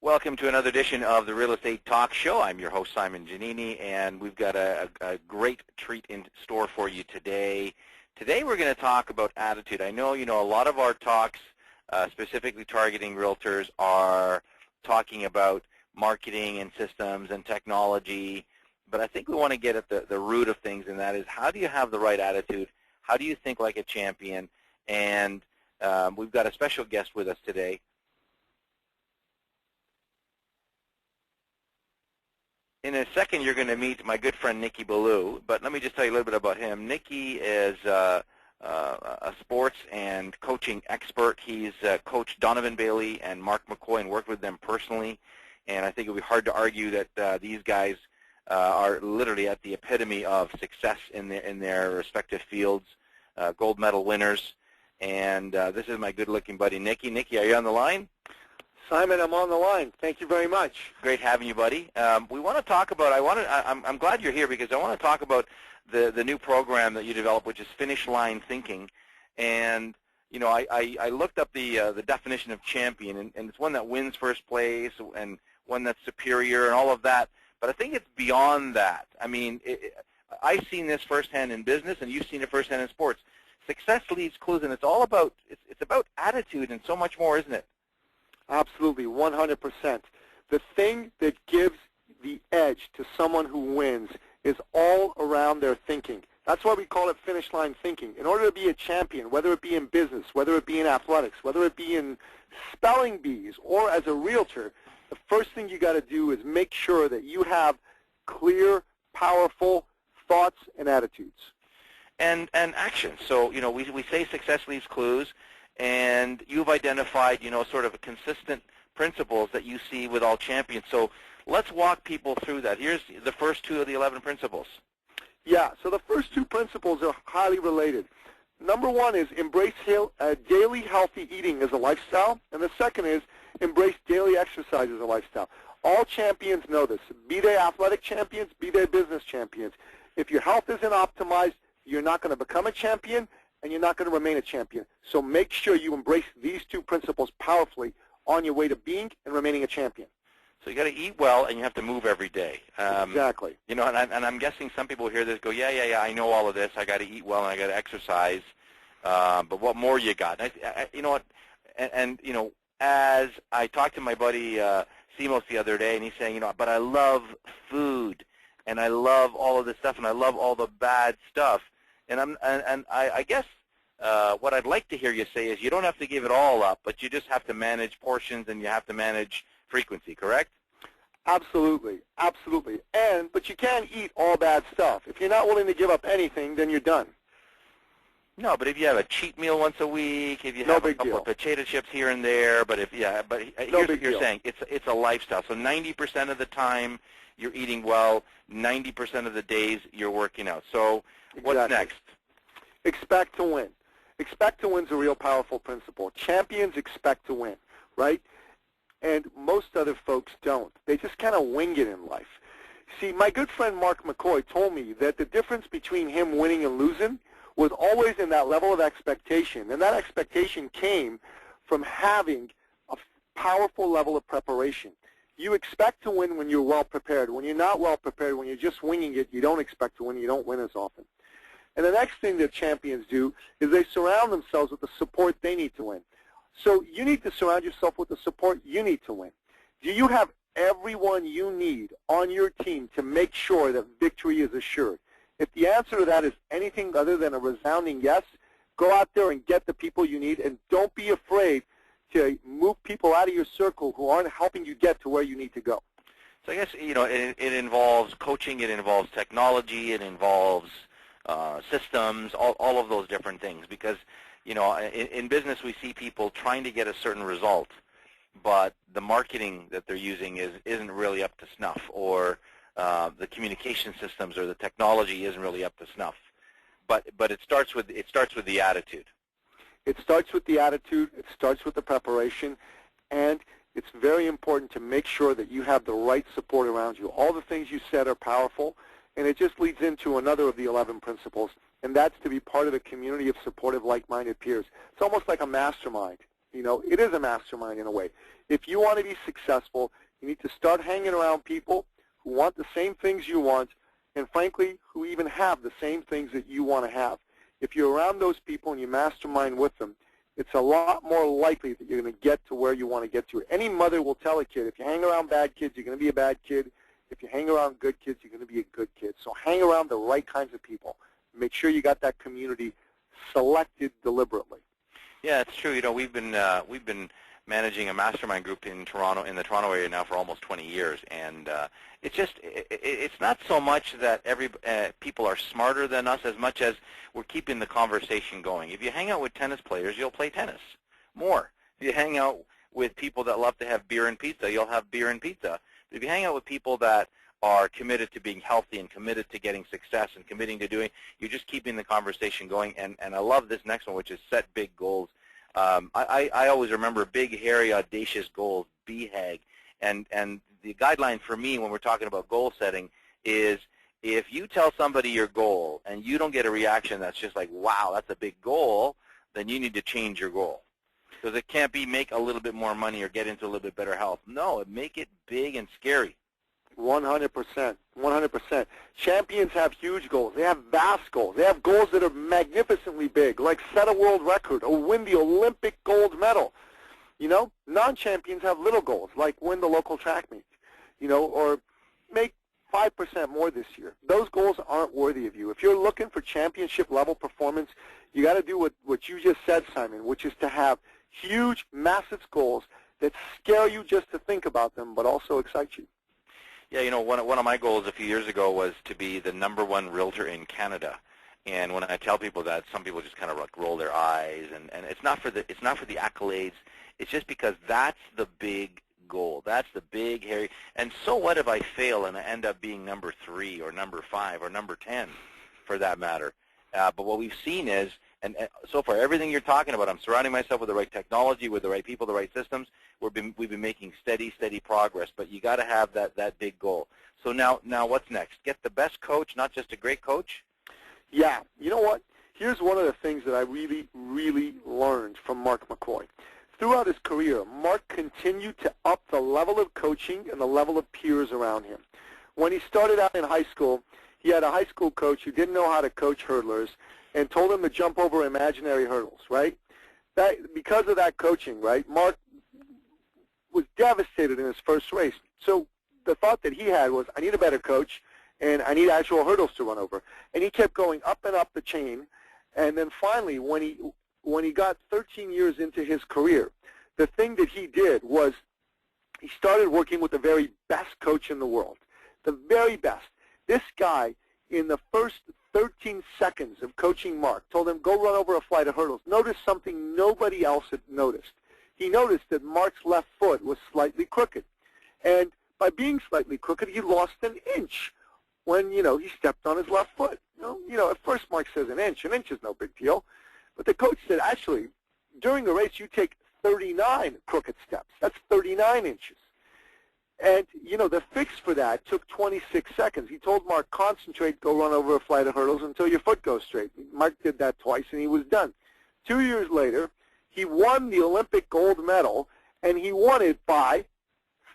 Welcome to another edition of the Real Estate Talk Show. I'm your host, Simon Giannini, and we've got a great treat in store for you today. Today we're going to talk about attitude. I know, a lot of our talks, specifically targeting realtors, are talking about marketing and systems and technology, but I think we want to get at the root of things, and that is, how do you have the right attitude? How do you think like a champion? And we've got a special guest with us today. In a second, you're going to meet my good friend Nicky Billou, but let me just tell you a little bit about him. Nicky is a sports and coaching expert. He's coached Donovan Bailey and Mark McCoy and worked with them personally, and I think it would be hard to argue that these guys are literally at the epitome of success in their respective fields, gold medal winners. And this is my good-looking buddy, Nicky. Nicky, are you on the line? Simon, I'm on the line. Thank you very much. Great having you, buddy. We want to talk about, I'm glad you're here because I want to talk about the new program that you developed, which is Finish Line Thinking. And, I looked up the definition of champion, and it's one that wins first place and one that's superior and all of that. But I think it's beyond that. I mean, I've seen this firsthand in business, and you've seen it firsthand in sports. Success leaves clues, and it's all about, it's about attitude and so much more, isn't it? Absolutely, 100%. The thing that gives the edge to someone who wins is all around their thinking. That's why we call it finish line thinking. In order to be a champion, whether it be in business, whether it be in athletics, whether it be in spelling bees, or as a realtor, the first thing you got to do is make sure that you have clear, powerful thoughts and attitudes. And action. So, we say success leaves clues, and you've identified, sort of consistent principles that you see with all champions. So let's walk people through that. Here's the first two of the 11 principles. Yeah, so the first two principles are highly related. Number one is embrace daily healthy eating as a lifestyle, and the second is embrace daily exercise as a lifestyle. All champions know this. Be they athletic champions, be they business champions. If your health isn't optimized, you're not going to become a champion, and you're not going to remain a champion. So make sure you embrace these two principles powerfully on your way to being and remaining a champion. So you got to eat well, and you have to move every day. Exactly. And I'm guessing some people hear this go, yeah, I know all of this. I got to eat well, and I got to exercise. But what more you got? You know what? And as I talked to my buddy Simos the other day, and he's saying, but I love food, and I love all of this stuff, and I love all the bad stuff. And I guess what I'd like to hear you say is you don't have to give it all up, but you just have to manage portions and you have to manage frequency, correct? Absolutely, absolutely. But you can't eat all bad stuff. If you're not willing to give up anything, then you're done. No, but if you have a cheat meal once a week, if you have a couple of potato chips here and there, but here's what you're saying. It's a lifestyle. So 90% of the time you're eating well, 90% of the days you're working out. So what's next? Expect to win. Expect to win is a real powerful principle. Champions expect to win, right? And most other folks don't. They just kind of wing it in life. See, my good friend Mark McCoy told me that the difference between him winning and losing was always in that level of expectation. And that expectation came from having a powerful level of preparation. You expect to win when you're well prepared. When you're not well prepared, when you're just winging it, you don't expect to win. You don't win as often. And the next thing that champions do is they surround themselves with the support they need to win. So you need to surround yourself with the support you need to win. Do you have everyone you need on your team to make sure that victory is assured? If the answer to that is anything other than a resounding yes, go out there and get the people you need, and don't be afraid to move people out of your circle who aren't helping you get to where you need to go. So I guess, it involves coaching, it involves technology, it involves systems, all of those different things. Because, in business we see people trying to get a certain result, but the marketing that they're using isn't really up to snuff, or the communication systems or the technology isn't really up to snuff. But it starts with the attitude. It starts with the attitude, it starts with the preparation, and it's very important to make sure that you have the right support around you. All the things you said are powerful, and it just leads into another of the 11 principles, and that's to be part of a community of supportive, like-minded peers. It's almost like a mastermind. You know, it is a mastermind in a way. If you want to be successful, you need to start hanging around people who want the same things you want, and frankly, who even have the same things that you want to have. If you're around those people and you mastermind with them, it's a lot more likely that you're going to get to where you want to get to. Any mother will tell a kid, if you hang around bad kids, you're going to be a bad kid. If you hang around good kids, you're going to be a good kid. So hang around the right kinds of people. Make sure you got that community selected deliberately. Yeah, it's true. You know, we've been managing a mastermind group in Toronto, in the Toronto area now for almost 20 years, and it's not so much that people are smarter than us as much as we're keeping the conversation going. If you hang out with tennis players, you'll play tennis more. If you hang out with people that love to have beer and pizza, you'll have beer and pizza. If you hang out with people that are committed to being healthy and committed to getting success and committing to doing, you're just keeping the conversation going. And I love this next one, which is set big goals. I always remember big, hairy, audacious goals, BHAG. And the guideline for me when we're talking about goal setting is if you tell somebody your goal and you don't get a reaction that's just like, wow, that's a big goal, then you need to change your goal. Because it can't be make a little bit more money or get into a little bit better health. No, make it big and scary. 100%. 100%. Champions have huge goals. They have vast goals. They have goals that are magnificently big, like set a world record or win the Olympic gold medal. You know, non-champions have little goals, like win the local track meet, you know, or make 5% more this year. Those goals aren't worthy of you. If you're looking for championship-level performance, you got to do what you just said, Simon, which is to have huge, massive goals that scare you just to think about them, but also excite you. Yeah, you know, one of my goals a few years ago was to be the #1 realtor in Canada. And when I tell people that, some people just kind of like roll their eyes, and it's not for the accolades. It's just because that's the big goal. That's the big, hairy. And so what if I fail and I end up being #3 or #5 or #10, for that matter? But what we've seen is, and so far everything you're talking about, I'm surrounding myself with the right technology, with the right people, the right systems. We've been making steady progress. But you got to have that big goal. So now what's next? Get the best coach, not just a great coach. Yeah, you know what? Here's one of the things that I really, really learned from Mark McCoy. Throughout his career, Mark continued to up the level of coaching and the level of peers around him. When he started out in high school, he had a high school coach who didn't know how to coach hurdlers and told him to jump over imaginary hurdles, right? Because of that coaching, right, Mark was devastated in his first race. So the thought that he had was, I need a better coach, and I need actual hurdles to run over. And he kept going up and up the chain, and then finally, when he got 13 years into his career, the thing that he did was he started working with the very best coach in the world, the very best. This guy, in the first 13 seconds of coaching Mark, told him, go run over a flight of hurdles. Notice something nobody else had noticed. He noticed that Mark's left foot was slightly crooked. And by being slightly crooked, he lost an inch when, you know, he stepped on his left foot. You know, at first Mark says an inch. An inch is no big deal. But the coach said, actually, during the race, you take 39 crooked steps. That's 39 inches. And, you know, the fix for that took 26 seconds. He told Mark, concentrate, go run over a flight of hurdles until your foot goes straight. Mark did that twice, and he was done. 2 years later, he won the Olympic gold medal, and he won it by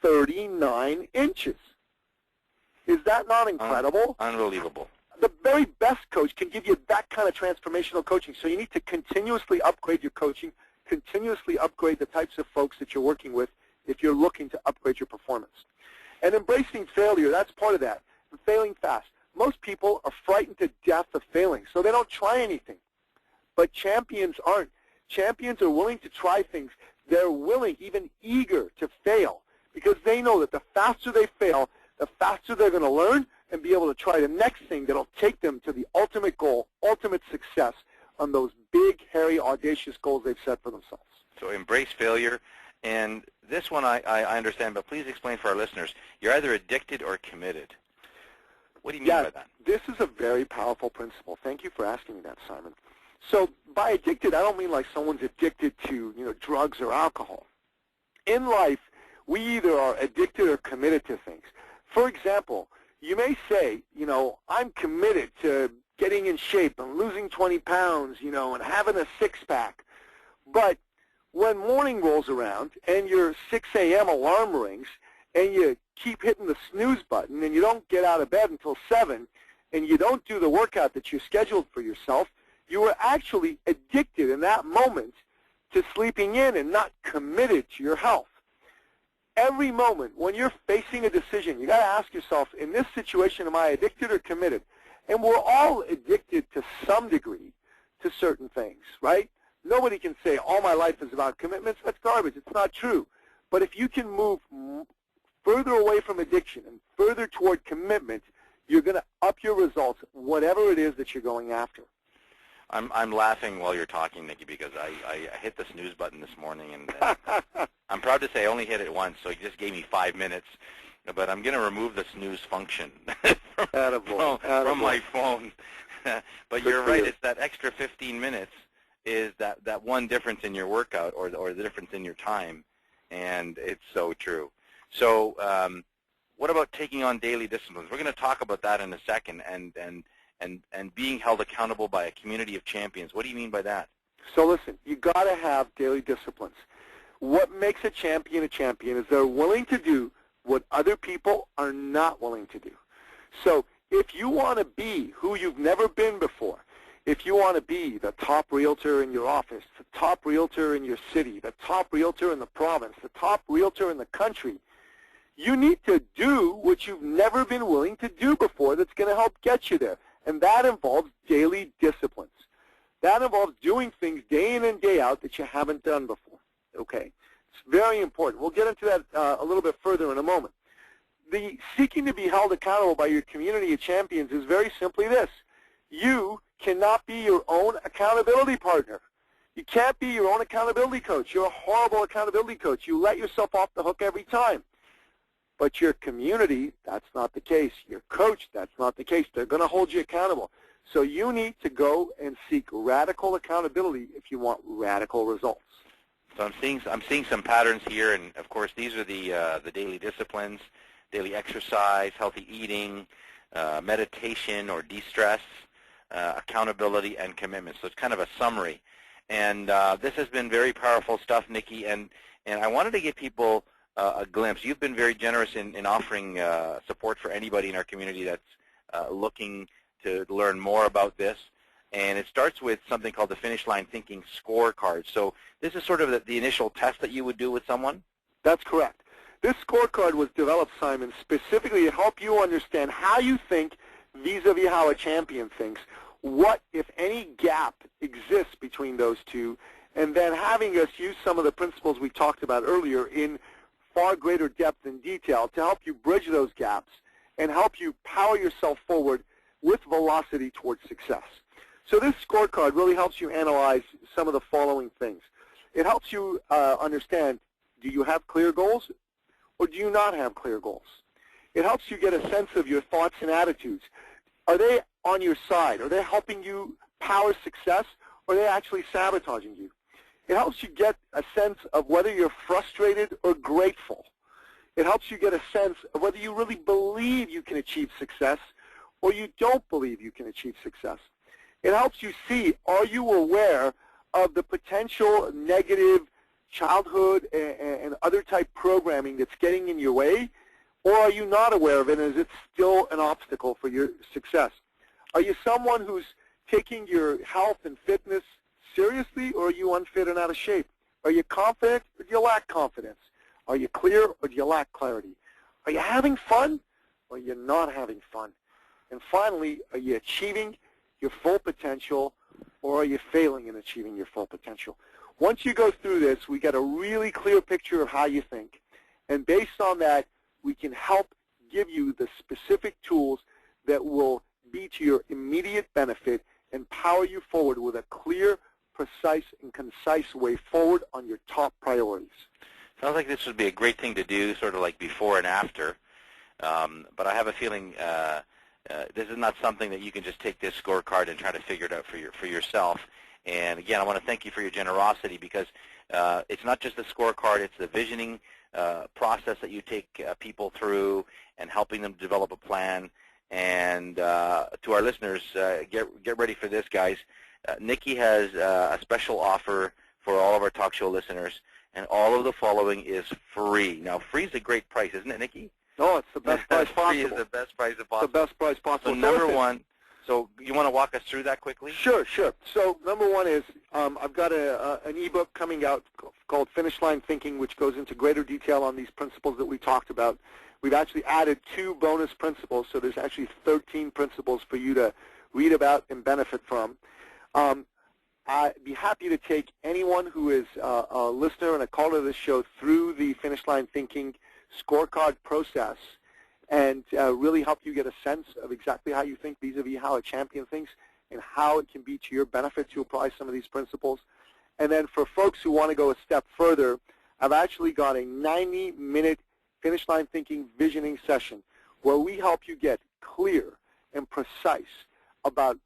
39 inches. Is that not incredible? Unbelievable. The very best coach can give you that kind of transformational coaching. So you need to continuously upgrade your coaching, continuously upgrade the types of folks that you're working with if you're looking to upgrade your performance. And embracing failure, that's part of that. And failing fast. Most people are frightened to death of failing, so they don't try anything. But champions aren't. Champions are willing to try things. They're willing, even eager to fail, because they know that the faster they fail, the faster they're going to learn and be able to try the next thing that will take them to the ultimate goal, ultimate success on those big, hairy, audacious goals they've set for themselves. So embrace failure. And this one I understand, but please explain for our listeners. You're either addicted or committed. What do you mean by that? This is a very powerful principle. Thank you for asking me that, Simon. So by addicted, I don't mean like someone's addicted to, you know, drugs or alcohol. In life, we either are addicted or committed to things. For example, you may say, you know, I'm committed to getting in shape and losing 20 pounds, you know, and having a six-pack. But when morning rolls around and your 6 a.m. alarm rings and you keep hitting the snooze button and you don't get out of bed until 7 and you don't do the workout that you scheduled for yourself, you are actually addicted in that moment to sleeping in and not committed to your health. Every moment when you're facing a decision, you got to ask yourself, in this situation, am I addicted or committed? And we're all addicted to some degree to certain things, right? Nobody can say, all my life is about commitments. That's garbage. It's not true. But if you can move further away from addiction and further toward commitment, you're going to up your results, whatever it is that you're going after. I'm laughing while you're talking, Nicky, because I hit the snooze button this morning, and I'm proud to say I only hit it once, so it just gave me 5 minutes. But I'm going to remove the snooze function from my phone. But you're right, it's that extra 15 minutes is that one difference in your workout or the difference in your time, and it's so true. So what about taking on daily disciplines? We're going to talk about that in a second, and being held accountable by a community of champions. What do you mean by that? So listen, you got to have daily disciplines. What makes a champion is they're willing to do what other people are not willing to do. So if you want to be who you've never been before, if you want to be the top realtor in your office, the top realtor in your city, the top realtor in the province, the top realtor in the country, you need to do what you've never been willing to do before that's going to help get you there. And that involves daily disciplines. That involves doing things day in and day out that you haven't done before. Okay? It's very important. We'll get into that a little bit further in a moment. The seeking to be held accountable by your community of champions is very simply this. You cannot be your own accountability partner. You can't be your own accountability coach. You're a horrible accountability coach. You let yourself off the hook every time. But your community, that's not the case. Your coach, that's not the case. They're going to hold you accountable. So you need to go and seek radical accountability if you want radical results. So I'm seeing some patterns here, and of course these are the daily disciplines: daily exercise, healthy eating, meditation or de-stress, accountability, and commitment. So it's kind of a summary. And this has been very powerful stuff, Nicky. And I wanted to give people a glimpse. You've been very generous in offering support for anybody in our community that's looking to learn more about this. And it starts with something called the Finish Line Thinking Scorecard. So this is sort of the initial test that you would do with someone? That's correct. This scorecard was developed, Simon, specifically to help you understand how you think vis-a-vis how a champion thinks, what, if any, gap exists between those two, and then having us use some of the principles we talked about earlier in far greater depth and detail to help you bridge those gaps and help you power yourself forward with velocity towards success. So this scorecard really helps you analyze some of the following things. It helps you understand, do you have clear goals or do you not have clear goals? It helps you get a sense of your thoughts and attitudes. Are they on your side? Are they helping you power success, or are they actually sabotaging you? It helps you get a sense of whether you're frustrated or grateful. It helps you get a sense of whether you really believe you can achieve success or you don't believe you can achieve success. It helps you see, are you aware of the potential negative childhood and other type programming that's getting in your way, or are you not aware of it, and is it still an obstacle for your success? Are you someone who's taking your health and fitness seriously, or are you unfit and out of shape? Are you confident, or do you lack confidence? Are you clear, or do you lack clarity? Are you having fun, or are you not having fun? And finally, are you achieving your full potential, or are you failing in achieving your full potential? Once you go through this, we get a really clear picture of how you think. And based on that, we can help give you the specific tools that will be to your immediate benefit and power you forward with a clear, precise, and concise way forward on your top priorities. Sounds like this would be a great thing to do, sort of like before and after. But I have a feeling this is not something that you can just take this scorecard and try to figure it out for yourself. And again, I want to thank you for your generosity, because it's not just the scorecard, it's the visioning process that you take people through and helping them develop a plan. And to our listeners, get ready for this, guys. Nicky has a special offer for all of our talk show listeners, and all of the following is free. Now, free is a great price, isn't it, Nicky? No, it's the best price possible. Free is the best price possible. The best price possible. So number one, so you want to walk us through that quickly? Sure. So number one is I've got an ebook coming out called Finish Line Thinking, which goes into greater detail on these principles that we talked about. We've actually added 2 bonus principles, so there's actually 13 principles for you to read about and benefit from. I'd be happy to take anyone who is a listener and a caller to this show through the Finish Line Thinking scorecard process and really help you get a sense of exactly how you think vis-a-vis how a champion thinks and how it can be to your benefit to apply some of these principles. And then for folks who want to go a step further, I've actually got a 90-minute Finish Line Thinking visioning session where we help you get clear and precise about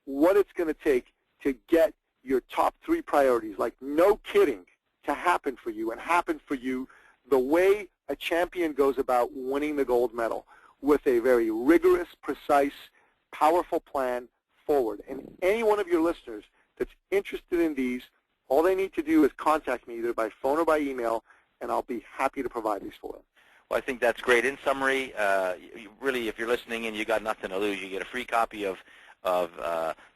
what it's going to take to get your top 3 priorities, like no kidding, to happen for you and happen for you the way a champion goes about winning the gold medal, with a very rigorous, precise, powerful plan forward. And any one of your listeners that's interested in these, all they need to do is contact me either by phone or by email, and I'll be happy to provide these for them. Well, I think that's great. In summary, really, if you're listening and you got nothing to lose, you get a free copy of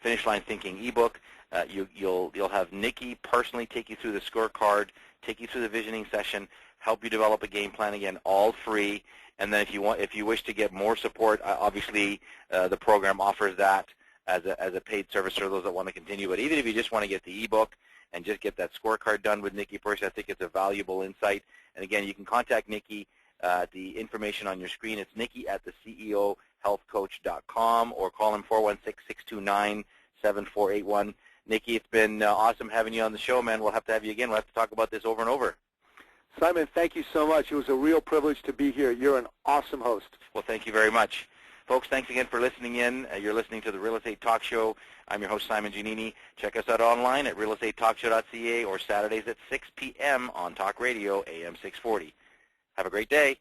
Finish Line Thinking ebook. You'll have Nicky personally take you through the scorecard, take you through the visioning session, help you develop a game plan, again, all free. And then if you wish to get more support, obviously the program offers that as a paid service for those that want to continue. But even if you just want to get the ebook and just get that scorecard done with Nicky personally, I think it's a valuable insight. And again, you can contact Nicky. The information on your screen, it's Nicky at theceohealthcoach.com, or call him 416-629-7481. Nicky, it's been awesome having you on the show, man. We'll have to have you again. We'll have to talk about this over and over. Simon, thank you so much. It was a real privilege to be here. You're an awesome host. Well, thank you very much. Folks, thanks again for listening in. You're listening to the Real Estate Talk Show. I'm your host, Simon Giannini. Check us out online at realestatetalkshow.ca or Saturdays at 6 p.m. on Talk Radio, AM 640. Have a great day.